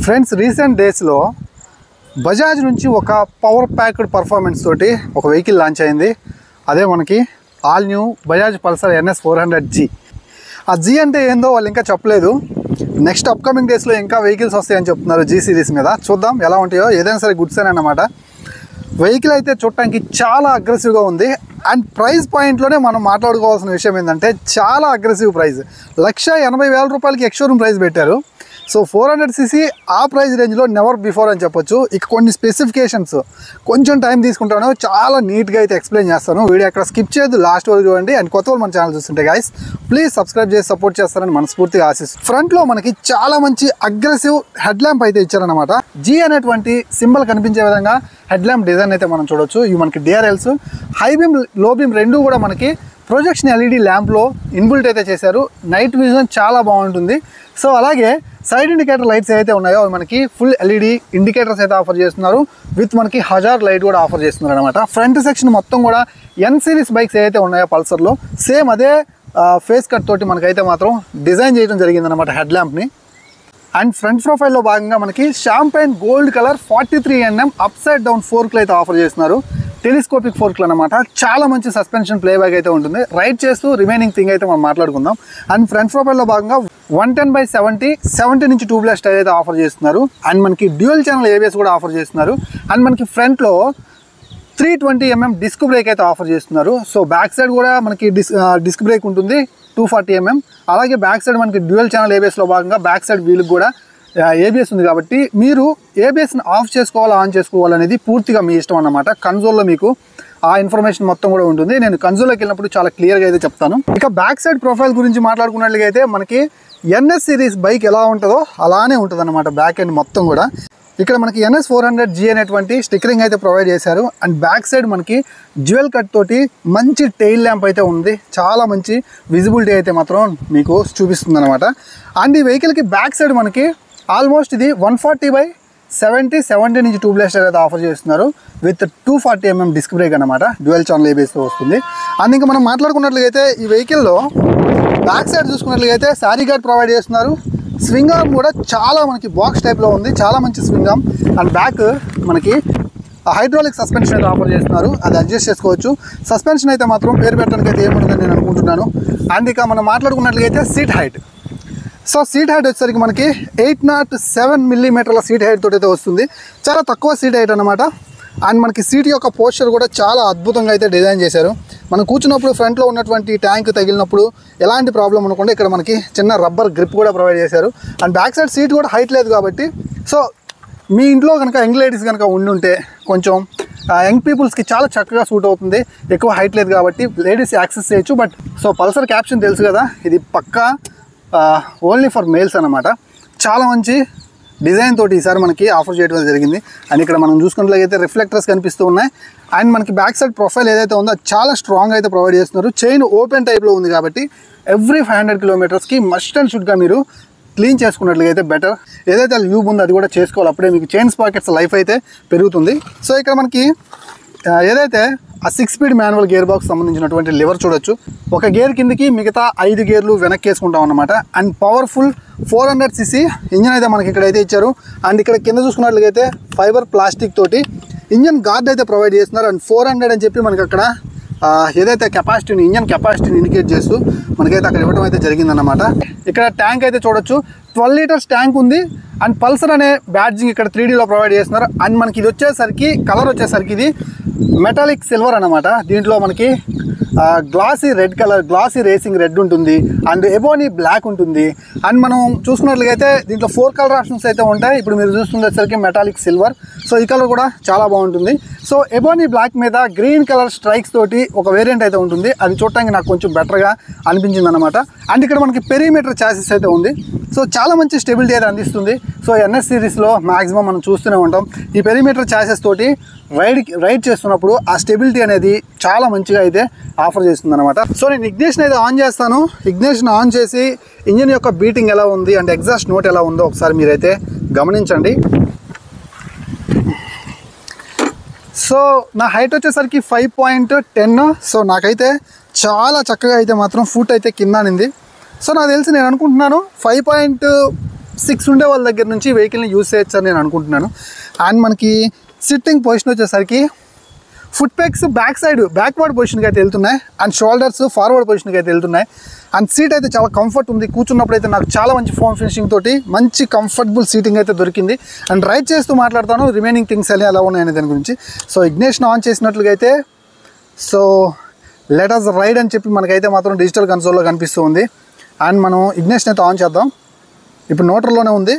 Friends, recent డేస్లో బజాజ్ నుంచి ఒక పవర్ ప్యాక్డ్ పర్ఫార్మెన్స్ తోటి ఒక వెహికల్ లాంచ్ అయింది. అదే మనకి all new Bajaj Pulsar NS 400G. ఆ జీ అంటే ఏందో వాళ్ళు ఇంకా చెప్పలేదు. నెక్స్ట్ అప్కమింగ్ డేస్లో ఇంకా వెహికల్స్ వస్తాయని చెప్తున్నారు జీ సిరీస్ మీద. చూద్దాం ఎలా ఉంటాయో. ఏదైనా సరే గుడ్స్ అని అన్నమాట. వెహికల్ అయితే చూడటానికి చాలా అగ్రెసివ్గా ఉంది. అండ్ ప్రైస్ పాయింట్లోనే మనం మాట్లాడుకోవాల్సిన విషయం ఏంటంటే చాలా అగ్రెసివ్ ప్రైస్. 1,80,000 రూపాయలకి ఎక్స్షోరూమ్ ప్రైస్ పెట్టారు. సో 400cc ఆ ప్రైస్ రేంజ్లో నెవర్ బిఫోర్ అని చెప్పొచ్చు. ఇక కొన్ని స్పెసిఫికేషన్స్ కొంచెం టైం తీసుకుంటాను, చాలా నీట్గా అయితే ఎక్స్ప్లెయిన్ చేస్తాను. వీడియో అక్కడ స్కిప్ చేయొద్దు, లాస్ట్ వరకు చూడండి. అండ్ కొత్త వాళ్ళు మన ఛానల్ చూస్తుంటే గైస్ ప్లీజ్ సబ్స్క్రైబ్ చేసి సపోర్ట్ చేస్తారని మనస్ఫూర్తిగా ఆశిస్తాను. ఫ్రంట్లో మనకి చాలా మంచి అగ్రెసివ్ హెడ్ ల్యాంప్ అయితే ఇచ్చారనమాట. జీ అనేటువంటి సింబల్ కనిపించే విధంగా హెడ్ ల్యాంప్ డిజైన్ అయితే మనం చూడొచ్చు. ఇవి మనకి DRLs, హై బీమ్ లో బీమ్ రెండు కూడా మనకి ప్రొజెక్షన్ LED ల్యాంప్లో ఇన్బిల్ట్ అయితే చేశారు. నైట్ విజన్ చాలా బాగుంటుంది. సో అలాగే సైడ్ ఇండికేటర్ లైట్స్ ఏవైతే ఉన్నాయో అవి మనకి ఫుల్ LED ఇండికేటర్స్ అయితే ఆఫర్ చేస్తున్నారు. విత్ మనకి హజార్ లైట్ కూడా ఆఫర్ చేస్తున్నారు అనమాట. ఫ్రంట్ సెక్షన్ మొత్తం కూడా N సిరీస్ బైక్స్ ఏవైతే ఉన్నాయో పల్సర్లో సేమ్ అదే ఫేస్ కట్ తోటి మనకైతే మాత్రం డిజైన్ చేయడం జరిగిందనమాట హెడ్ ల్యాంప్ని. అండ్ ఫ్రంట్ ప్రొఫైల్లో భాగంగా మనకి champagne gold colour 43mm up side down ఫోర్క్లు అయితే ఆఫర్ చేస్తున్నారు. టెలిస్కోపిక్ ఫోర్క్లు అనమాట. చాలా మంచి సస్పెన్షన్ ప్లేబ్యాక్ అయితే ఉంటుంది. రైడ్ చేస్తూ రిమైనింగ్ థింగ్ అయితే మనం మాట్లాడుకుందాం. అండ్ ఫ్రంట్ ప్రొఫైల్లో భాగంగా 110/70 నుంచి 2 బ్లాస్ట్ అయితే ఆఫర్ చేస్తున్నారు. అండ్ మనకి డ్యూయల్ ఛానల్ ABS కూడా ఆఫర్ చేస్తున్నారు. అండ్ మనకి ఫ్రంట్లో 320mm డిస్క్ బ్రేక్ అయితే ఆఫర్ చేస్తున్నారు. సో బ్యాక్ సైడ్ కూడా మనకి డిస్క్ బ్రేక్ ఉంటుంది 240mm. అలాగే బ్యాక్ సైడ్ మనకి డ్యూయల్ ఛానల్ ABSలో భాగంగా బ్యాక్ సైడ్ వీల్కి కూడా ABS ఉంది కాబట్టి మీరు ABSని ఆఫ్ చేసుకోవాలా ఆన్ చేసుకోవాలనేది పూర్తిగా మీ ఇష్టం అన్నమాట. కన్సోల్లో మీకు ఆ ఇన్ఫర్మేషన్ మొత్తం కూడా ఉంటుంది. నేను కన్సోల్లోకి వెళ్ళినప్పుడు చాలా క్లియర్గా అయితే చెప్తాను. ఇక బ్యాక్ సైడ్ ప్రొఫైల్ గురించి మాట్లాడుకున్నట్లయితే మనకి NS సిరీస్ బైక్ ఎలా ఉంటుందో అలానే ఉంటుంది అన్నమాట. బ్యాక్ ఎండ్ మొత్తం కూడా ఇక్కడ మనకి NS 400G అనేటువంటి స్టిక్కరింగ్ అయితే ప్రొవైడ్ చేశారు. అండ్ బ్యాక్ సైడ్ మనకి జ్యువెల్ కట్ తోటి మంచి టెయిల్ ల్యాంప్ అయితే ఉంది. చాలా మంచి విజిబిలిటీ అయితే మాత్రం మీకు చూపిస్తుంది అనమాట. అండ్ ఈ వెహికల్కి బ్యాక్ సైడ్ మనకి ఆల్మోస్ట్ ఇది 140/70 నుంచి 2 బ్లాస్ట్ అయితే ఆఫర్ చేస్తున్నారు. విత్ 240mm డిస్క్ బ్రేక్ అనమాట. డ్యూయల్ ఛానల్ ABSతో వస్తుంది. అండ్ ఇంకా మనం మాట్లాడుకున్నట్లయితే ఈ వెహికల్లో బ్యాక్ సైడ్ చూసుకున్నట్లయితే శారీ గార్డ్ ప్రొవైడ్ చేస్తున్నారు. స్వింగ్ ఆర్మ్ కూడా చాలా మనకి బాక్స్ టైప్లో ఉంది. చాలా మంచి స్వింగ్ ఆర్మ్. అండ్ బ్యాక్ మనకి హైడ్రాలిక్ సస్పెన్షన్ అయితే ఆఫర్ చేస్తున్నారు. అది అడ్జస్ట్ చేసుకోవచ్చు. సస్పెన్షన్ అయితే మాత్రం పేరు పెట్టడానికి అయితే ఏముంటుందని నేను అనుకుంటున్నాను. అండ్ ఇక మనం మాట్లాడుకున్నట్లయితే seat height. So seat height వచ్చేసరికి మనకి 807mm సీట్ హైట్ తోటి అయితే వస్తుంది. చాలా తక్కువ సీట్ హైట్ అనమాట. అండ్ మనకి సీట్ యొక్క పోస్చర్ కూడా చాలా అద్భుతంగా అయితే డిజైన్ చేశారు. మనం కూర్చున్నప్పుడు ఫ్రంట్లో ఉన్నటువంటి ట్యాంక్ తగిలినప్పుడు ఎలాంటి ప్రాబ్లం ఉండకుండా ఇక్కడ మనకి చిన్న రబ్బర్ గ్రిప్ కూడా ప్రొవైడ్ చేశారు. అండ్ బ్యాక్ సైడ్ సీట్ కూడా హైట్ లేదు కాబట్టి సో మీ ఇంట్లో కనుక యంగ్ లేడీస్ కనుక ఉండుంటే కొంచెం యంగ్ పీపుల్స్కి చాలా చక్కగా సూట్ అవుతుంది. ఎక్కువ హైట్ లేదు కాబట్టి లేడీస్ యాక్సెస్ చేయొచ్చు. బట్ సో పల్సర్ క్యాప్షన్ తెలుసు కదా, ఇది పక్కా ఓన్లీ ఫర్ మేల్స్ అనమాట. చాలా మంచి డిజైన్ తోటి ఈసారి మనకి ఆఫర్ చేయడం జరిగింది. అండ్ ఇక్కడ మనం చూసుకున్నట్లయితే రిఫ్లెక్టర్స్ కనిపిస్తూ ఉన్నాయి. అండ్ మనకి బ్యాక్ సైడ్ ప్రొఫైల్ ఏదైతే ఉందో చాలా స్ట్రాంగ్ అయితే ప్రొవైడ్ చేస్తున్నారు. చైన్ ఓపెన్ టైప్లో ఉంది కాబట్టి ఎవ్రీ 500 కిలోమీటర్స్కి మస్ట్ అండ్ షుడ్గా మీరు క్లీన్ చేసుకున్నట్లయితే బెటర్. ఏదైతే ల్యూబ్ ఉందో అది కూడా చేసుకోవాలి. అప్పుడే మీకు చైన్ స్పాకెట్స్ లైఫ్ అయితే పెరుగుతుంది. సో ఇక్కడ మనకి ఏదైతే ఆ 6 స్పీడ్ మాన్యువల్ గేర్ బాక్స్ సంబంధించినటువంటి లివర్ చూడొచ్చు. ఒక గేర్ కిందకి మిగతా 5 గేర్లు వెనక్కి వేసుకుంటాం అన్నమాట. అండ్ పవర్ఫుల్ 400cc ఇంజన్ అయితే మనకి ఇక్కడైతే ఇచ్చారు. అండ్ ఇక్కడ కింద చూసుకున్నట్లయితే ఫైబర్ ప్లాస్టిక్ తోటి ఇంజన్ గార్డ్ అయితే ప్రొవైడ్ చేస్తున్నారు. అండ్ 400 అని చెప్పి మనకి అక్కడ ఏదైతే కెపాసిటీని ఇంజన్ కెపాసిటీని ఇండికేట్ చేస్తూ మనకైతే అక్కడ ఇవ్వడం అయితే జరిగిందన్నమాట. ఇక్కడ ట్యాంక్ అయితే చూడొచ్చు 12 లీటర్స్ ట్యాంక్ ఉంది. అండ్ పల్సర్ అనే బ్యాడ్జింగ్ ఇక్కడ 3Dలో ప్రొవైడ్ చేస్తున్నారు. అండ్ మనకి ఇది వచ్చేసరికి కలర్ వచ్చేసరికి ఇది మెటాలిక్ సిల్వర్ అనమాట. దీంట్లో మనకి glossy red colour, glossy racing red ఉంటుంది. అండ్ ఎబోనీ బ్లాక్ ఉంటుంది. అండ్ మనం చూసుకున్నట్లయితే దీంట్లో 4 కలర్ ఆప్షన్స్ అయితే ఉంటాయి. ఇప్పుడు మీరు చూస్తున్నసరికి మెటాలిక్ సిల్వర్. సో ఈ కలర్ కూడా చాలా బాగుంటుంది. సో ఎబోనీ బ్లాక్ మీద గ్రీన్ కలర్ స్ట్రైక్స్ తోటి ఒక వేరియంట్ అయితే ఉంటుంది. అది చూడటానికి నాకు కొంచెం బెటర్గా అనిపించింది అనమాట. అండ్ ఇక్కడ మనకి పెరిమీటర్ చాసిస్ అయితే ఉంది. సో చాలా మంచి స్టెబిలిటీ అయితే అందిస్తుంది. సో NS సిరీస్లో మ్యాక్సిమం మనం చూస్తూనే ఉంటాం. ఈ పెరిమీటర్ చాసెస్ తోటి రైడ్ చేస్తున్నప్పుడు ఆ స్టెబిలిటీ అనేది చాలా మంచిగా అయితే ఆఫర్ చేస్తుంది అనమాట. సో నేను ఇగ్నిషన్ అయితే ఆన్ చేస్తాను. ఇగ్నిషన్ ఆన్ చేసి ఇంజిన్ యొక్క బీటింగ్ ఎలా ఉంది అండ్ ఎగ్జాస్ట్ నోట్ ఎలా ఉందో ఒకసారి మీరైతే గమనించండి. సో నా హైట్ వచ్చేసరికి 5.10. సో నాకైతే చాలా చక్కగా అయితే మాత్రం ఫుట్ అయితే కింద అనింది. సో నాకు తెలిసి నేను అనుకుంటున్నాను 5.10 6 ఉండే వాళ్ళ దగ్గర నుంచి వెహికల్ని యూజ్ చేయొచ్చు అని నేను అనుకుంటున్నాను. అండ్ మనకి సిట్టింగ్ పొజిషన్ వచ్చేసరికి ఫుట్ పెగ్స్ బ్యాక్వర్డ్ పొజిషన్కి అయితే వెళ్తున్నాయి అండ్ షోల్డర్స్ ఫార్వర్డ్ పొజిషన్కి అయితే వెళ్తున్నాయి. అండ్ సీట్ అయితే చాలా కంఫర్ట్ ఉంది. కూర్చున్నప్పుడు అయితే నాకు చాలా మంచి ఫోమ్ ఫినిషింగ్ తోటి మంచి కంఫర్టబుల్ సీటింగ్ అయితే దొరికింది. అండ్ రైడ్ చేస్తూ మాట్లాడతాను రిమైనింగ్ థింగ్స్ ఎలా ఉన్నాయనే దాని గురించి. సో ఇగ్నిషన్ ఆన్ చేసినట్లుగా అయితే సో లెట్ us రైడ్ అని చెప్పి మనకైతే మాత్రం డిజిటల్ కన్సోల్లో కనిపిస్తూ ఉంది. అండ్ మనం ఇగ్నిషన్ అయితే ఆన్ చేద్దాం. ఇప్పుడు న్యూట్రల్లోనే ఉంది.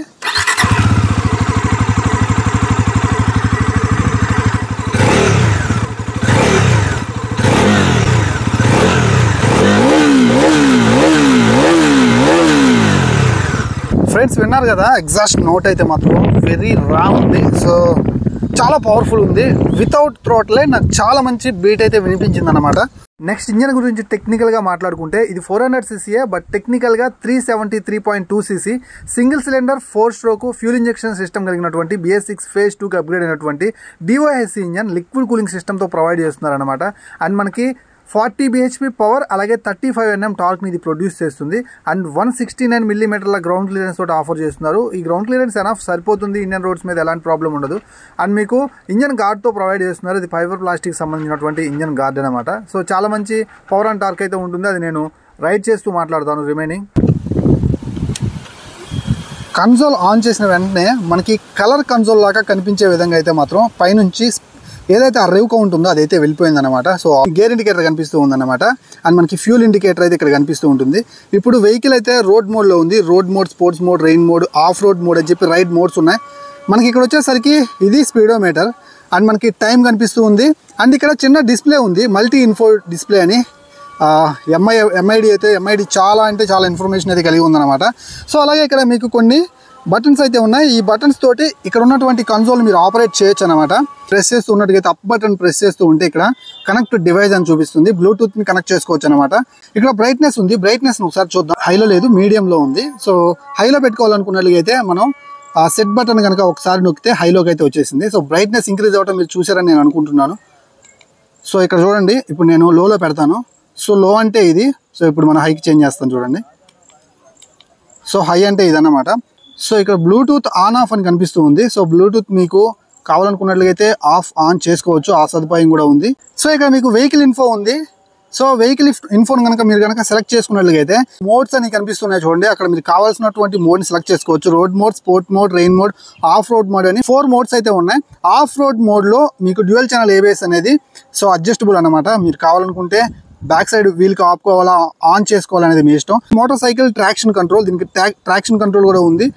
ఫ్రెండ్స్ విన్నారు కదా, ఎగ్జాస్ట్ నోట్ అయితే మాత్రం వెరీ రా ఉంది. సో చాలా పవర్ఫుల్ ఉంది. వితౌట్ థ్రోట్లే నాకు చాలా మంచి బీట్ అయితే వినిపించింది అనమాట. నెక్స్ట్ ఇంజన్ గురించి టెక్నికల్గా మాట్లాడుకుంటే ఇది 400cc బట్ టెక్నికల్గా 373.2cc single cylinder 4 stroke fuel injection system కలిగినటువంటి BS6 phase 2కి అప్గ్రేడ్ అయినటువంటి DOHC ఇంజన్ లిక్విడ్ కూలింగ్ సిస్టమ్తో ప్రొవైడ్ చేస్తున్నారు అనమాట. అండ్ మనకి 40 bhp పవర్ అలాగే 35 Nm టార్క్ని ఇది ప్రొడ్యూస్ చేస్తుంది. అండ్ 169 mm గ్రౌండ్ క్లియరెన్స్ తోటి ఆఫర్ చేస్తున్నారు. ఈ గ్రౌండ్ క్లియరెన్స్ ఎనఫ్ సరిపోతుంది. ఇండియన్ రోడ్స్ మీద ఎలాంటి ప్రాబ్లం ఉండదు. అండ్ మీకు ఇంజన్ గార్డ్తో ప్రొవైడ్ చేస్తున్నారు. ఇది ఫైబర్ ప్లాస్టిక్ సంబంధించినటువంటి ఇంజన్ గార్డ్ అనమాట. సో చాలా మంచి పవర్ అండ్ టార్క్ అయితే ఉంటుంది. అది నేను రైడ్ చేస్తూ మాట్లాడతాను. రిమైనింగ్ కన్సోల్ ఆన్ చేసిన వెంటనే మనకి కలర్ కన్సోల్ లాగా కనిపించే విధంగా అయితే మాత్రం పైనుంచి ఏదైతే ఆ రేవ్ కౌంట్ ఉందో అదైతే వెళ్ళిపోయిందనమాట. సో గేర్ ఇండికేటర్ కనిపిస్తూ ఉందన్నమాట. అండ్ మనకి ఫ్యూల్ ఇండికేటర్ అయితే ఇక్కడ కనిపిస్తూ ఉంటుంది. ఇప్పుడు వెహికల్ అయితే రోడ్ మోడ్లో ఉంది. Road mode, sports mode, rain mode, of road mode అని చెప్పి రైడ్ మోడ్స్ ఉన్నాయి. మనకి ఇక్కడ వచ్చేసరికి ఇది స్పీడోమీటర్ అండ్ మనకి టైం కనిపిస్తూ ఉంది. అండ్ ఇక్కడ చిన్న డిస్ప్లే ఉంది, మల్టీ ఇన్ఫో డిస్ప్లే అని. ఎంఐడి చాలా అంటే చాలా ఇన్ఫర్మేషన్ అయితే కలిగి ఉందన్నమాట. సో అలాగే ఇక్కడ మీకు కొన్ని బటన్స్ అయితే ఉన్నాయి. ఈ బటన్స్ తోటి ఇక్కడ ఉన్నటువంటి కన్సోల్ మీరు ఆపరేట్ చేయొచ్చు అనమాట. ప్రెస్ చేస్తూ ఉన్నట్టుగా అప్ బటన్ ప్రెస్ చేస్తూ ఉంటే ఇక్కడ కనెక్ట్ డివైస్ అని చూపిస్తుంది. బ్లూటూత్ని కనెక్ట్ చేసుకోవచ్చు అనమాట. ఇక్కడ బ్రైట్నెస్ ఉంది. బ్రైట్నెస్ ఒకసారి చూద్దాం. హైలో లేదు, మీడియంలో ఉంది. సో హైలో పెట్టుకోవాలనుకున్నట్లయితే మనం ఆ సెట్ బటన్ కనుక ఒకసారి నొక్కితే హైలోకి అయితే వచ్చేసింది. సో బ్రైట్నెస్ ఇంక్రీజ్ అవ్వడం మీరు చూసారని నేను అనుకుంటున్నాను. సో ఇక్కడ చూడండి, ఇప్పుడు నేను లోలో పెడతాను. సో లో అంటే ఇది. సో ఇప్పుడు మనం హైకి చేంజ్ చేస్తాం చూడండి. సో హై అంటే ఇదన్నమాట. సో ఇక్కడ బ్లూటూత్ ఆన్ ఆఫ్ అని కనిపిస్తూ ఉంది. సో బ్లూటూత్ మీకు కావాలనుకున్నట్లయితే ఆఫ్ ఆన్ చేసుకోవచ్చు, ఆ సదుపాయం కూడా ఉంది. సో ఇక్కడ మీకు వెహికల్ ఇన్ఫో ఉంది. సో వెహికల్ ఇన్ఫోన్ కనుక మీరు కనుక సెలెక్ట్ చేసుకున్నట్లయితే మోడ్స్ అని కనిపిస్తున్నాయి చూడండి. అక్కడ మీరు కావాల్సినటువంటి మోడ్ని సెలెక్ట్ చేసుకోవచ్చు. Road mode, sport mode, rain mode, of road mode అని 4 మోడ్స్ అయితే ఉన్నాయి. ఆఫ్ రోడ్ మోడ్లో మీకు డ్యూయల్ ఛానల్ ABS అనేది సో అడ్జస్టబుల్ అనమాట. మీరు కావాలనుకుంటే బ్యాక్ సైడ్ వీల్కి ఆపుకోవాలా, ఆన్ చేసుకోవాలనేది మీ ఇష్టం. మోటార్ సైకిల్ ట్రాక్షన్ కంట్రోల్, దీనికి ట్రాక్షన్ కంట్రోల్ కూడా ఉంది.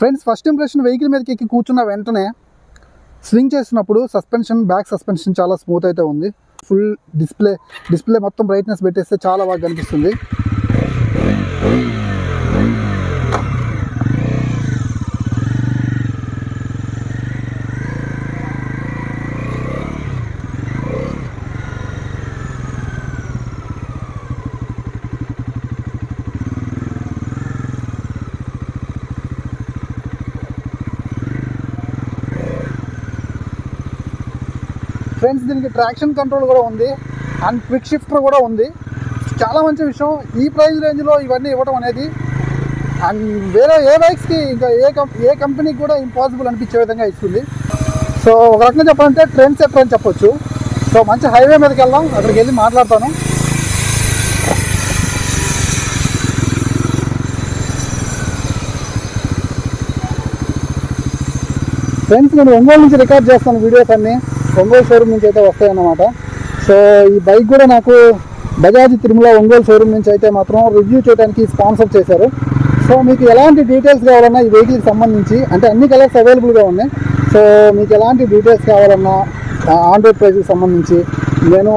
ఫ్రెండ్స్ ఫస్ట్ ఇంప్రెషన్, వెహికల్ మీదకి ఎక్కి కూర్చున్న వెంటనే స్వింగ్ చేస్తున్నప్పుడు బ్యాక్ సస్పెన్షన్ చాలా స్మూత్ అయితే ఉంది. ఫుల్ డిస్ప్లే మొత్తం బ్రైట్నెస్ పెట్టేస్తే చాలా బాగా కనిపిస్తుంది. ఫ్రెండ్స్ దీనికి ట్రాక్షన్ కంట్రోల్ కూడా ఉంది అండ్ క్విక్ షిఫ్టర్ కూడా ఉంది. చాలా మంచి విషయం ఈ ప్రైస్ రేంజ్లో ఇవన్నీ ఇవ్వడం అనేది. అండ్ వేరే ఏ బైక్స్కి ఇంకా ఏ కంపెనీకి కూడా ఇంపాసిబుల్ అనిపించే విధంగా ఇస్తుంది. సో ఒక రకంగా చెప్పాలంటే ట్రెండ్ సెటర్ అని చెప్పొచ్చు. సో మంచి హైవే మీదకి వెళ్దాం, అక్కడికి వెళ్ళి మాట్లాడతాను. ఫ్రెండ్స్ నేను ఒంగోలు నుంచి రికార్డ్ చేస్తాను వీడియోస్ అన్నీ. ఒంగోలు షోరూమ్ నుంచి అయితే వస్తాయన్నమాట. సో ఈ బైక్ కూడా నాకు బజాజ్ తిరుమల ఒంగోలు షోరూమ్ నుంచి అయితే మాత్రం రివ్యూ చేయడానికి స్పాన్సర్ చేశారు. సో మీకు ఎలాంటి డీటెయిల్స్ కావాలన్నా ఈ వెహికల్కి సంబంధించి, అంటే అన్ని కలర్స్ అవైలబుల్గా ఉన్నాయి. సో మీకు ఎలాంటి డీటెయిల్స్ కావాలన్నా ఆన్ రోడ్ ప్రైస్కి సంబంధించి నేను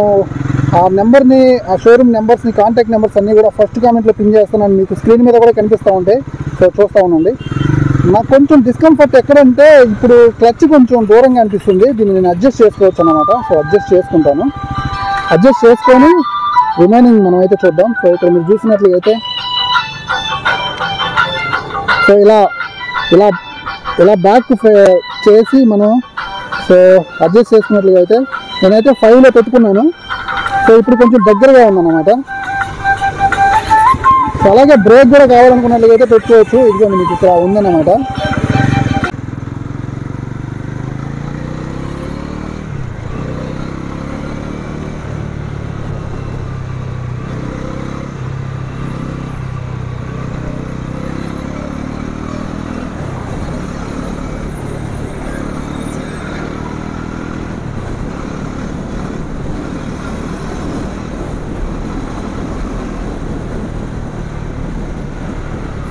ఆ నెంబర్ని, ఆ షోరూమ్ నెంబర్స్ని, కాంటాక్ట్ నెంబర్స్ అన్నీ కూడా ఫస్ట్ కామెంట్లో పిన్ చేస్తున్నాను. మీకు స్క్రీన్ మీద కూడా కనిపిస్తూ ఉంటాయి. సో చూస్తూ ఉండండి. నాకు కొంచెం డిస్కంఫర్ట్ ఎక్కడంటే ఇప్పుడు క్లచ్ కొంచెం దూరంగా అనిపిస్తుంది. దీన్ని నేను అడ్జస్ట్ చేసుకోవచ్చు అన్నమాట. సో అడ్జస్ట్ చేసుకుంటాను. అడ్జస్ట్ చేసుకొని రిమైనింగ్ మనం అయితే చూద్దాం. సో ఇక్కడ మీరు చూసినట్లయితే సో ఇలా బ్యాక్ చేసి మనం సో అడ్జస్ట్ చేసుకున్నట్లుగా అయితే నేనైతే 5లో పెట్టుకున్నాను. సో ఇప్పుడు కొంచెం దగ్గరగా ఉందన్నమాట. సో అలాగే బ్రేక్ కూడా కావాలనుకున్నట్లయితే పెట్టుకోవచ్చు. ఇదిగోండి మీకు ఇక్కడ ఉందన్నమాట.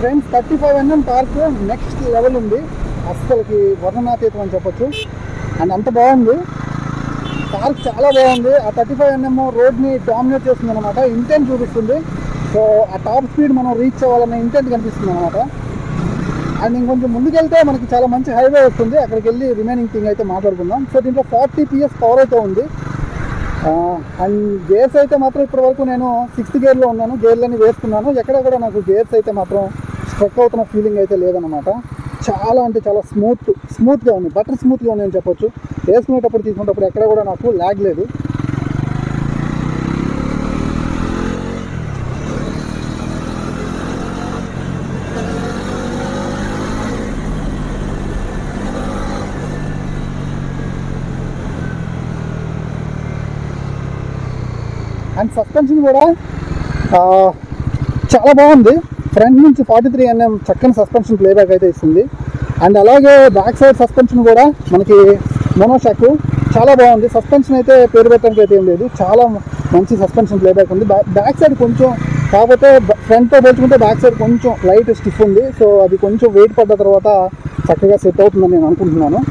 Friends 35mm torque next level ఉంది. అస్సలకి వర్ణనాతీతం అని చెప్పొచ్చు. అండ్ అంత బాగుంది, టార్క్ చాలా బాగుంది. ఆ 35mm రోడ్ని డామినేట్ చేస్తుంది అనమాట, ఇంటెంట్ చూపిస్తుంది. సో ఆ టాప్ స్పీడ్ మనం రీచ్ అవ్వాలన్న ఇంటెంట్ కనిపిస్తుంది అనమాట. అండ్ ఇంకొంచెం ముందుకెళ్తే మనకి చాలా మంచి హైవే వస్తుంది, అక్కడికి వెళ్ళి రిమైనింగ్ థింగ్ అయితే మాట్లాడుకుందాం. సో దీంట్లో 40 PS పవర్ అయితే ఉంది. అండ్ గేర్స్ అయితే మాత్రం ఇప్పటివరకు నేను 6th గేర్లో ఉన్నాను, గేర్లన్నీ వేసుకున్నాను. ఎక్కడ కూడా నాకు గేర్స్ అయితే మాత్రం స్ట్రక్ అవుతున్న ఫీలింగ్ అయితే లేదనమాట. చాలా అంటే చాలా స్మూత్గా ఉంది, బటర్ స్మూత్గా ఉంది అని చెప్పొచ్చు. వేసుకునేటప్పుడు తీసుకునేటప్పుడు ఎక్కడ కూడా నాకు ల్యాగ్ లేదు. అండ్ సస్పెన్షన్ కూడా చాలా బాగుంది. ఫ్రంట్ నుంచి 43mm చక్కని సస్పెన్షన్ ప్లేబ్యాక్ అయితే ఇస్తుంది. అండ్ అలాగే బ్యాక్ సైడ్ సస్పెన్షన్ కూడా మనకి మోనోషాక్ చాలా బాగుంది. సస్పెన్షన్ అయితే పేరు పెట్టడానికి అయితే ఏం లేదు, చాలా మంచి సస్పెన్షన్ ప్లేబ్యాక్ ఉంది. బ్యాక్ సైడ్ కొంచెం, కాకపోతే ఫ్రంట్తో పోల్చుకుంటే బ్యాక్ సైడ్ కొంచెం లైట్ స్టిఫ్ ఉంది. సో అది కొంచెం వెయిట్ పడ్డ తర్వాత చక్కగా సెట్ అవుతుందని నేను అనుకుంటున్నాను.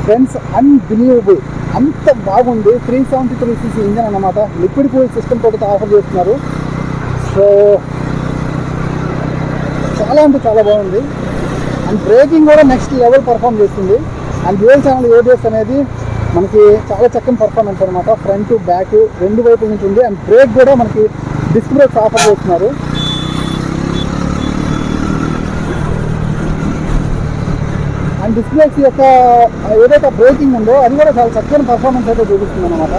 ఫ్రెండ్స్ అన్బిలీవబుల్, అంత బాగుంది. 373cc ఇంజన్ అన్నమాట, లిక్విడ్ కూల్ సిస్టమ్ తోటి ఆఫర్ చేస్తున్నారు. సో చాలా అంటే చాలా బాగుంది. అండ్ బ్రేకింగ్ కూడా నెక్స్ట్ లెవెల్ పర్ఫామ్ చేస్తుంది. అండ్ డ్యూయల్ ఛానల్ ABS అనేది మనకి చాలా చక్కని పర్ఫార్మెన్స్ అనమాట, ఫ్రంట్ బ్యాక్ రెండు వైపుల నుంచి ఉంది. అండ్ బ్రేక్ కూడా మనకి డిస్క్ బ్రేక్స్ ఆఫర్ చేస్తున్నారు. అండ్ డిస్క్ బ్రేక్స్ యొక్క ఏదైతే బ్రేకింగ్ ఉందో అది కూడా చాలా చక్కని పర్ఫార్మెన్స్ అయితే చూపిస్తుంది అనమాట.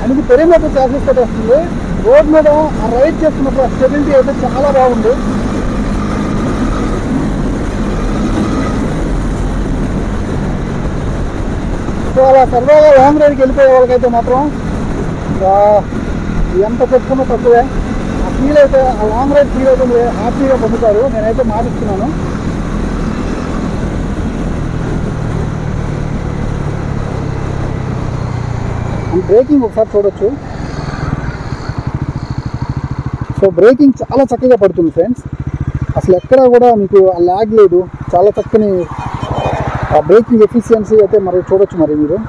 అండ్ ఇది పెరిమీటర్ చార్జెస్ తోటి వస్తుంది. రోడ్ మీద రైడ్ చేస్తున్నప్పుడు స్టెబిలిటీ అయితే చాలా బాగుంది. సో అలా సరదాగా లాంగ్ రైడ్కి వెళ్ళిపోయే వాళ్ళకైతే మాత్రం ఎంత చెప్పుకున్నా తక్కువే. ఆ ఫీల్ అయితే, ఆ లాంగ్ రైడ్ ఫీల్ అయితే హ్యాపీగా పొందుతారు, నేనైతే మాటిస్తున్నాను. అండ్ బ్రేకింగ్ ఒకసారి చూడొచ్చు. సో బ్రేకింగ్ చాలా చక్కగా పడుతుంది ఫ్రెండ్స్, అసలు ఎక్కడా కూడా మీకు ఆ ల్యాగ్ లేదు. చాలా చక్కని బ్రేకింగ్ ఎఫిషియన్సీ అయితే మరి చూడొచ్చు మరి మీరు.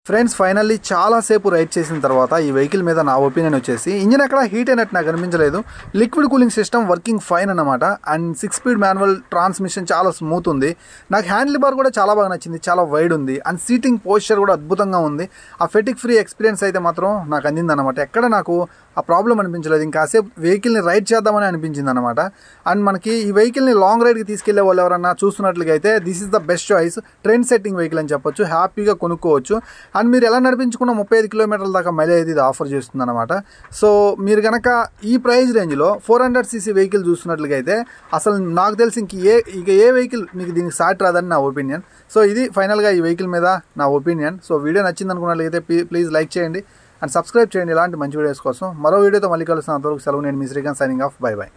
ఫ్రెండ్స్ ఫైనల్లీ చాలాసేపు రైడ్ చేసిన తర్వాత ఈ వెహికల్ మీద నా ఒపీనియన్ వచ్చేసి, ఇంజిన్ ఎక్కడ హీట్ అయినట్టు నాకు అనిపించలేదు. Liquid cooling system working fine అనమాట. అండ్ 6 స్పీడ్ మాన్యువల్ ట్రాన్స్మిషన్ చాలా స్మూత్ ఉంది. నాకు హ్యాండిల్ బార్ కూడా చాలా బాగా నచ్చింది, చాలా వైడ్ ఉంది. అండ్ సీటింగ్ పోస్చర్ కూడా అద్భుతంగా ఉంది. ఆ ఫెటిక్ ఫ్రీ ఎక్స్పీరియన్స్ అయితే మాత్రం నాకు అందింది అనమాట. ఎక్కడ నాకు ఆ ప్రాబ్లం అనిపించలేదు, ఇంకాసేపు వెహికల్ని రైడ్ చేద్దామని అనిపించింది అనమాట. అండ్ మనకి ఈ వెహికల్ని లాంగ్ రైడ్కి తీసుకెళ్లే వాళ్ళు ఎవరన్నా చూస్తున్నట్లుగా అయితే this is the best choice. Trend setting vehicle అని చెప్పొచ్చు, హ్యాపీగా కొనుక్కోవచ్చు. అండ్ మీరు ఎలా నడిపించుకున్న 35 కిలోమీటర్ల దాకా మైలేజ్ ఇది ఆఫర్ చేస్తుంది అనమాట. సో మీరు కనుక ఈ ప్రైస్ రేంజ్లో 400cc వెహికల్ చూస్తున్నట్లుగా అయితే అసలు నాకు తెలిసి ఇక ఏ వెహికల్ మీకు దీనికి సాటి రాదని నా ఒపీనియన్. సో ఇది ఫైనల్గా ఈ వెహికల్ మీద నా ఒపీనియన్. సో వీడియో నచ్చింది అనుకున్నట్లయితే ప్లీజ్ లైక్ చేయండి అండ్ సబ్స్క్రైబ్ చేయండి ఇలాంటి మంచి వీడియోస్ కోసం. మరో వీడియోతో మళ్ళీ కలుస్తున్న అంతవరకు సెలవు. నేను మీ Srikanth, signing off. Bye by.